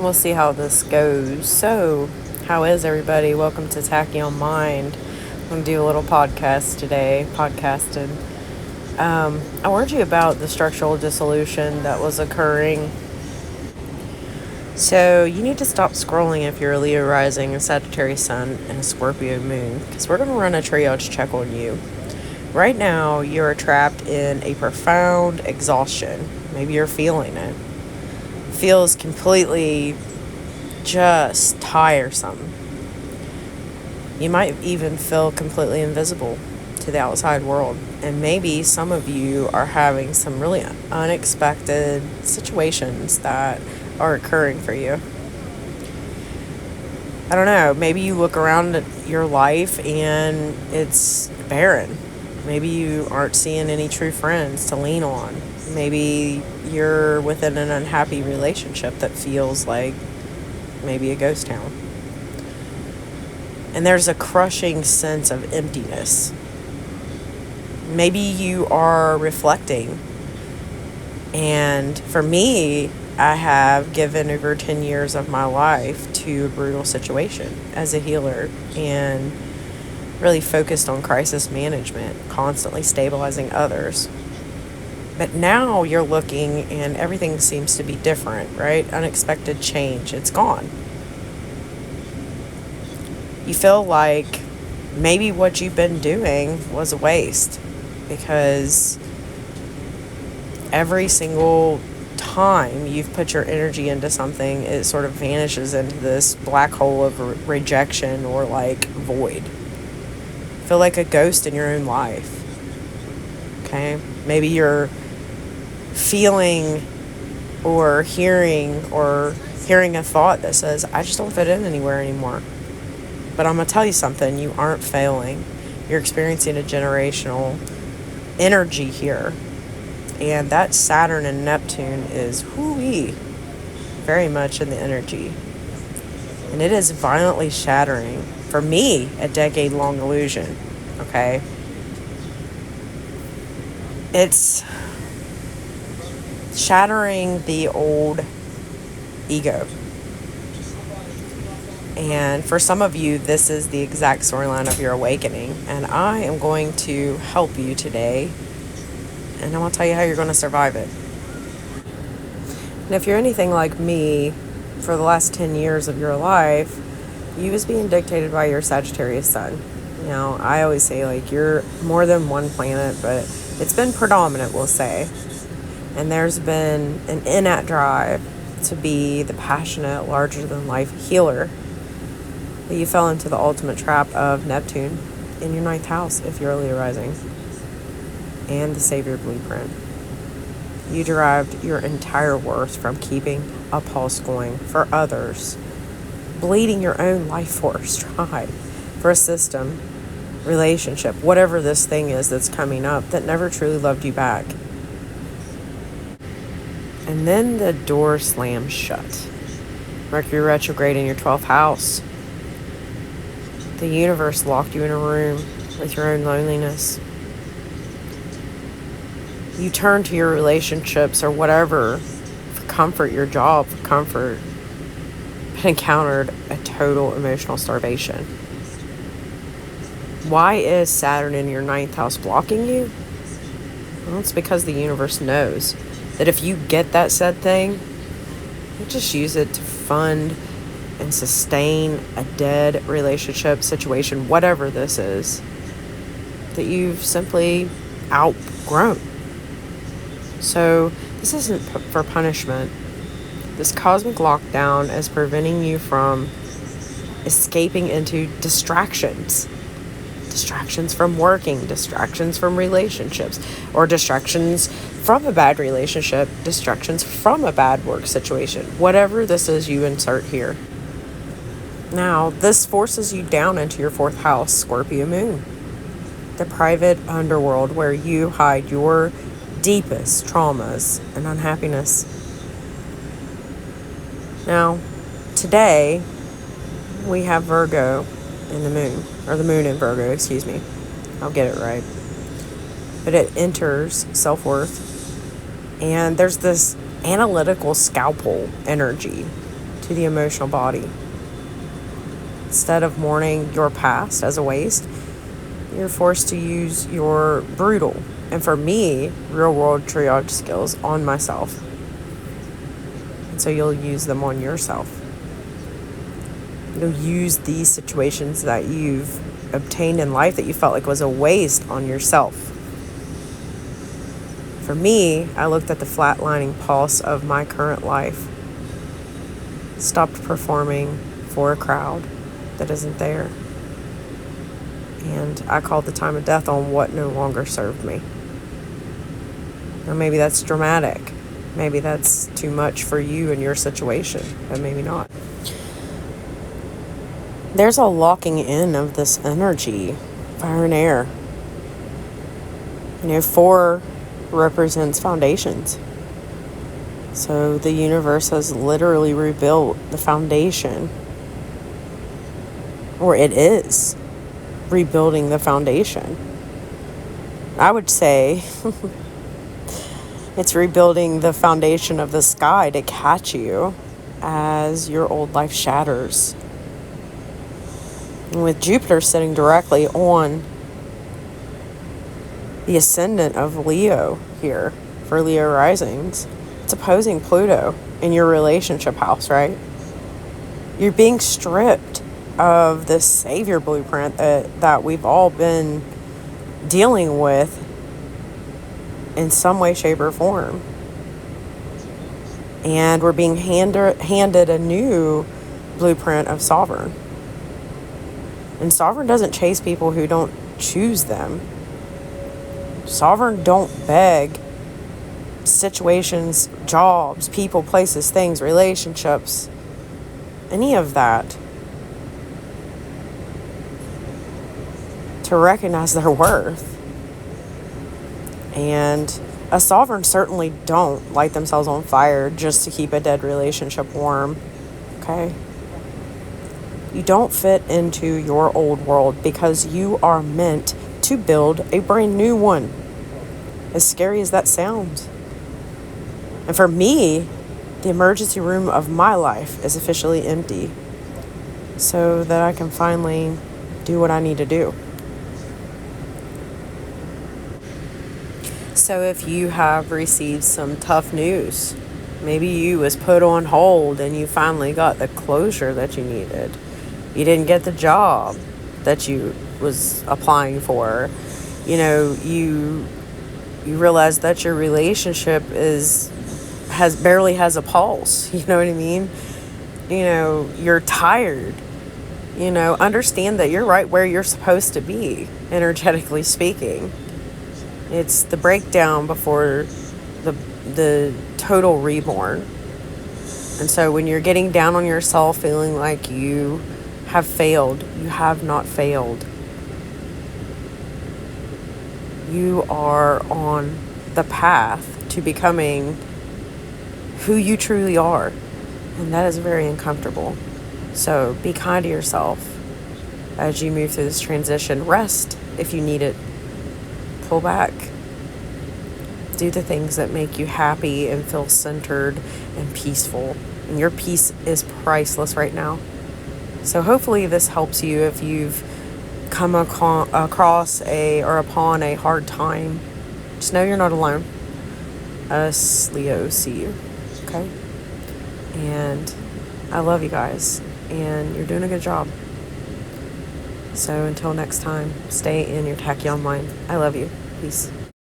we'll see how this goes. So, how is everybody? Welcome to Tachyon Mind. I'm going to do a little podcast today, podcasting. I warned you about the structural dissolution that was occurring. So, you need to stop scrolling if you're a Leo rising, a Sagittarius sun, and a Scorpio moon, because we're going to run a triage check on you. Right now, you're trapped in a profound exhaustion. Maybe you're feeling it. Feels completely just tiresome. You might even feel completely invisible to the outside world. And maybe some of you are having some really unexpected situations that are occurring for you. I don't know, maybe you look around at your life and it's barren. Maybe you aren't seeing any true friends to lean on. Maybe you're within an unhappy relationship that feels like maybe a ghost town. And there's a crushing sense of emptiness. Maybe you are reflecting. And for me, I have given over 10 years of my life to a brutal situation as a healer and really focused on crisis management, constantly stabilizing others. But now you're looking and everything seems to be different, right? Unexpected change. It's gone. You feel like maybe what you've been doing was a waste because every single time you've put your energy into something, it sort of vanishes into this black hole of rejection or like void. Feel like a ghost in your own life. Okay? Maybe you're feeling or hearing a thought that says, I just don't fit in anywhere anymore. But I'm going to tell you something, you aren't failing. You're experiencing a generational energy here. And that Saturn and Neptune is very much in the energy. And it is violently shattering. For me, a decade-long illusion, okay? It's shattering the old ego. And for some of you, this is the exact storyline of your awakening. And I am going to help you today. And I'm going to tell you how you're going to survive it. And if you're anything like me, for the last 10 years of your life, you was being dictated by your Sagittarius sun. You know, I always say, like, you're more than one planet, but it's been predominant, we'll say. And there's been an innate drive to be the passionate, larger-than-life healer. But you fell into the ultimate trap of Neptune in your 9th house, if you're a Leo rising, and the Savior blueprint. You derived your entire worth from keeping a pulse going for others, bleeding your own life force dry for a system, relationship, whatever this thing is that's coming up that never truly loved you back. And then the door slams shut. Mercury retrograde in your 12th house. The universe locked you in a room with your own loneliness. You turn to your relationships or whatever for comfort, your job for comfort, but encountered a total emotional starvation. Why is Saturn in your 9th house blocking you? Well, it's because the universe knows that if you get that said thing, you just use it to fund and sustain a dead relationship, situation, whatever this is, that you've simply outgrown. So this isn't for punishment. This cosmic lockdown is preventing you from escaping into distractions. Distractions from working, distractions from relationships, or distractions from a bad relationship, distractions from a bad work situation. Whatever this is, you insert here. Now, this forces you down into your 4th house, Scorpio moon. The private underworld where you hide your deepest traumas and unhappiness. Now, today, we have Virgo in the moon, or the moon in Virgo, excuse me. I'll get it right. But it enters self-worth, and there's this analytical scalpel energy to the emotional body. Instead of mourning your past as a waste, you're forced to use your brutal, and for me, real world triage skills on myself. And so you'll use them on yourself. You'll use these situations that you've obtained in life that you felt like was a waste on yourself. For me, I looked at the flatlining pulse of my current life, stopped performing for a crowd that isn't there, and I called the time of death on what no longer served me. Now maybe that's dramatic. Maybe that's too much for you and your situation, but maybe not. There's a locking in of this energy, fire and air. 4 represents foundations. So the universe has literally rebuilt the foundation, or it is rebuilding the foundation. I would say it's rebuilding the foundation of the sky to catch you as your old life shatters. And with Jupiter sitting directly on the ascendant of Leo here for Leo risings, it's opposing Pluto in your relationship house, right? You're being stripped of this savior blueprint that we've all been dealing with in some way, shape, or form. And we're being handed a new blueprint of sovereign. And sovereign doesn't chase people who don't choose them. Sovereign don't beg situations, jobs, people, places, things, relationships, any of that to recognize their worth. And a sovereign certainly don't light themselves on fire just to keep a dead relationship warm, okay? You don't fit into your old world because you are meant to build a brand new one. As scary as that sounds. And for me, the emergency room of my life is officially empty so that I can finally do what I need to do. So if you have received some tough news, maybe you was put on hold and you finally got the closure that you needed. You didn't get the job that you was applying for. You realize that your relationship barely has a pulse. You know what I mean? You're tired. Understand that you're right where you're supposed to be, energetically speaking. It's the breakdown before the total reborn. And so when you're getting down on yourself, feeling like you have failed, you have not failed. You are on the path to becoming who you truly are. And that is very uncomfortable. So be kind to yourself as you move through this transition. Rest if you need it. Pull back. Do the things that make you happy and feel centered and peaceful. And your peace is priceless right now. So hopefully this helps you if you've come across upon a hard time. Just know you're not alone. Us Leos see you. Okay? And I love you guys. And you're doing a good job. So until next time, stay in your tachyon mind. I love you. Peace.